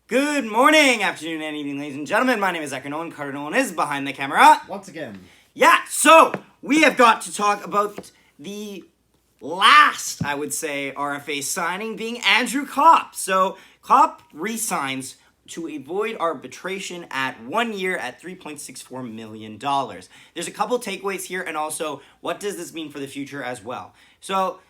Good morning, afternoon, and evening, ladies and gentlemen. My name is Zachary Nolan. Carter Nolan is behind the camera. Once again. Yeah, so we have got to talk about the last, I would say, RFA signing being Andrew Copp. So Copp re-signs to avoid arbitration at 1 year at $3.64 million. There's a couple takeaways here, and also, what does this mean for the future as well? So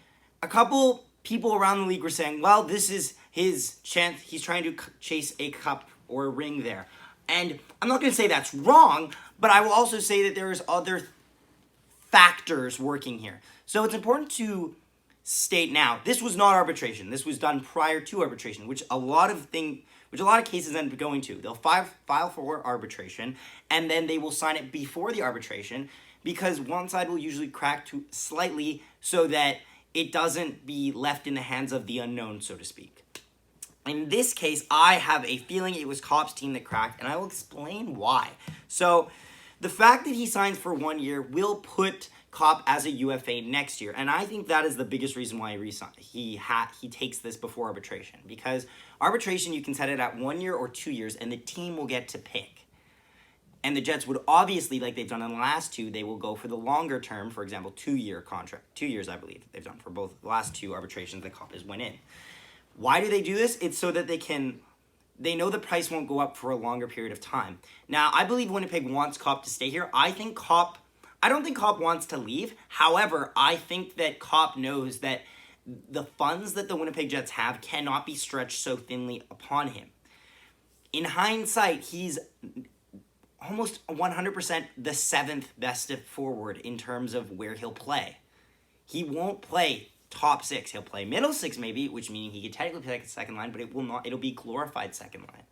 a couple people around the league were saying, well, this is his chance. He's trying to chase a cup or a ring there. And I'm not going to say that's wrong, but I will also say that there's other factors working here. So it's important to state now, this was not arbitration. This was done prior to arbitration, which a lot of cases end up going to. They'll file for arbitration, and then they will sign it before the arbitration, because one side will usually crack to slightly so that it doesn't be left in the hands of the unknown, so to speak. In this case, I have a feeling it was Copp's team that cracked, and I will explain why. So the fact that he signs for 1 year will put Copp as a UFA next year, and I think that is the biggest reason why he takes this before arbitration, because arbitration, you can set it at 1 year or 2 years, and the team will get to pick. And the Jets would obviously, like they've done in the last two, they will go for the longer term, for example, 2-year contract. 2 years, I believe, they've done for both the last two arbitrations that Copp has went in. Why do they do this? It's so that they know the price won't go up for a longer period of time. Now, I believe Winnipeg wants Copp to stay here. I don't think Copp wants to leave. However, I think that Copp knows that the funds that the Winnipeg Jets have cannot be stretched so thinly upon him. In hindsight, he's almost 100% the seventh best forward in terms of where he'll play. He won't play top six. He'll play middle six maybe, which means he could technically play second line, but it'll be glorified second line.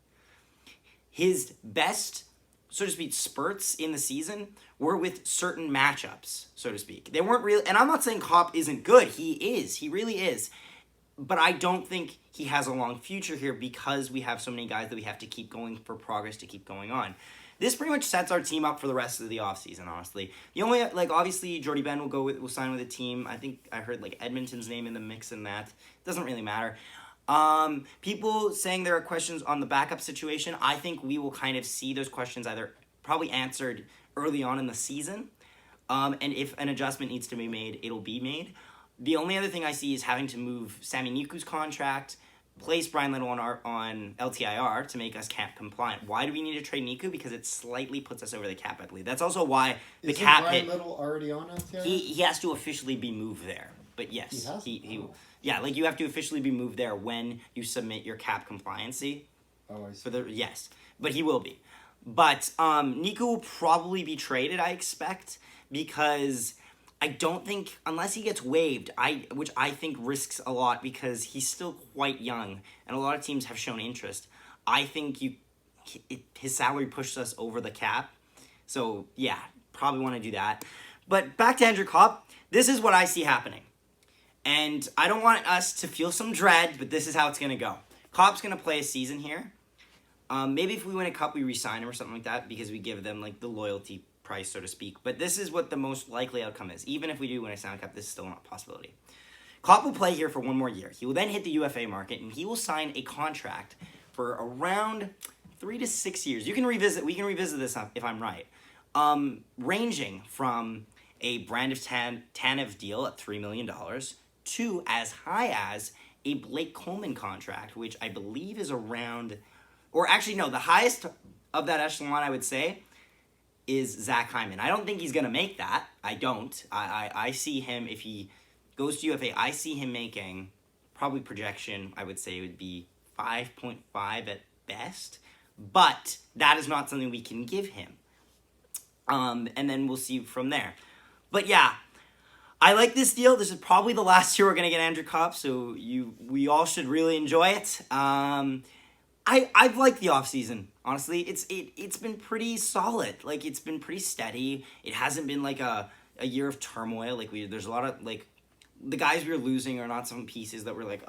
His best, so to speak, spurts in the season were with certain matchups, so to speak. They weren't real, and I'm not saying Copp isn't good. He is. He really is. But I don't think he has a long future here because we have so many guys that we have to keep going for progress to keep going on. This pretty much sets our team up for the rest of the offseason, honestly. The only, obviously, Jordy Ben will sign with a team. I think I heard, Edmonton's name in the mix in that. Doesn't really matter. People saying there are questions on the backup situation. I think we will kind of see those questions either probably answered early on in the season. And if an adjustment needs to be made, it'll be made. The only other thing I see is having to move Sami Niku's contract, place Brian Little on LTIR to make us cap compliant. Why do we need to trade Niku? Because it slightly puts us over the cap, I believe. That's also why the cap Brian hit. Little already on LTIR? He has to officially be moved there. But yes, yeah, you have to officially be moved there when you submit your cap compliancy. Oh, I see. Yes, but he will be. But Niku will probably be traded, I expect, because I don't think, unless he gets waived, which I think risks a lot because he's still quite young, and a lot of teams have shown interest. I think his salary pushes us over the cap. So, yeah, probably want to do that. But back to Andrew Copp, this is what I see happening. And I don't want us to feel some dread, but this is how it's going to go. Copp's going to play a season here. Maybe if we win a cup, we re-sign him or something like that because we give them, the loyalty price, so to speak. But this is what the most likely outcome is. Even if we do win a Stanley Cup, this is still not a possibility. Copp will play here for 1 more year. He will then hit the UFA market, and he will sign a contract for around 3 to 6 years. We can revisit this if I'm right. Ranging from a Brandon Tanev deal at $3 million to as high as a Blake Coleman contract, which I believe is around, or actually no, the highest of that echelon, I would say, is Zach Hyman. I don't think he's going to make that. I don't. I see him, if he goes to UFA, I see him making, probably projection, I would say would be 5.5 at best. But that is not something we can give him. And then we'll see from there. But yeah, I like this deal. This is probably the last year we're going to get Andrew Copp, so we all should really enjoy it. I've liked the offseason, honestly. It's been pretty solid. It's been pretty steady. It hasn't been a year of turmoil. There's a lot of the guys we were losing are not some pieces that were But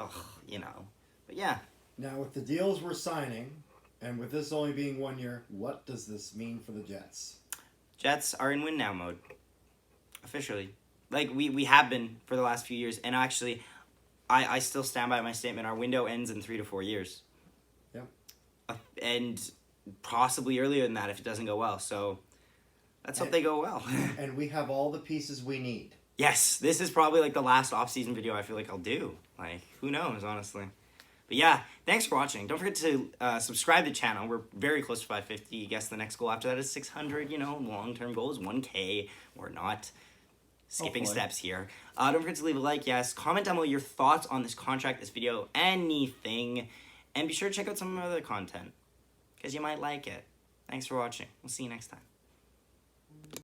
yeah. Now with the deals we're signing, and with this only being 1 year, what does this mean for the Jets? Jets are in win now mode. Officially. We have been for the last few years, and actually I still stand by my statement. Our window ends in 3 to 4 years. Yep. and possibly earlier than that if it doesn't go well. So let's hope they go well. And we have all the pieces we need. Yes, this is probably like the last off-season video I feel like I'll do. Like, who knows, honestly. But yeah, thanks for watching. Don't forget to subscribe to the channel. We're very close to 550. I guess the next goal after that is 600, you know, long-term goal is 1K. We're not skipping Hopefully. steps here. Don't forget to leave a like, yes. Comment down below your thoughts on this contract, this video, anything. And be sure to check out some of my other content, because you might like it. Thanks for watching. We'll see you next time.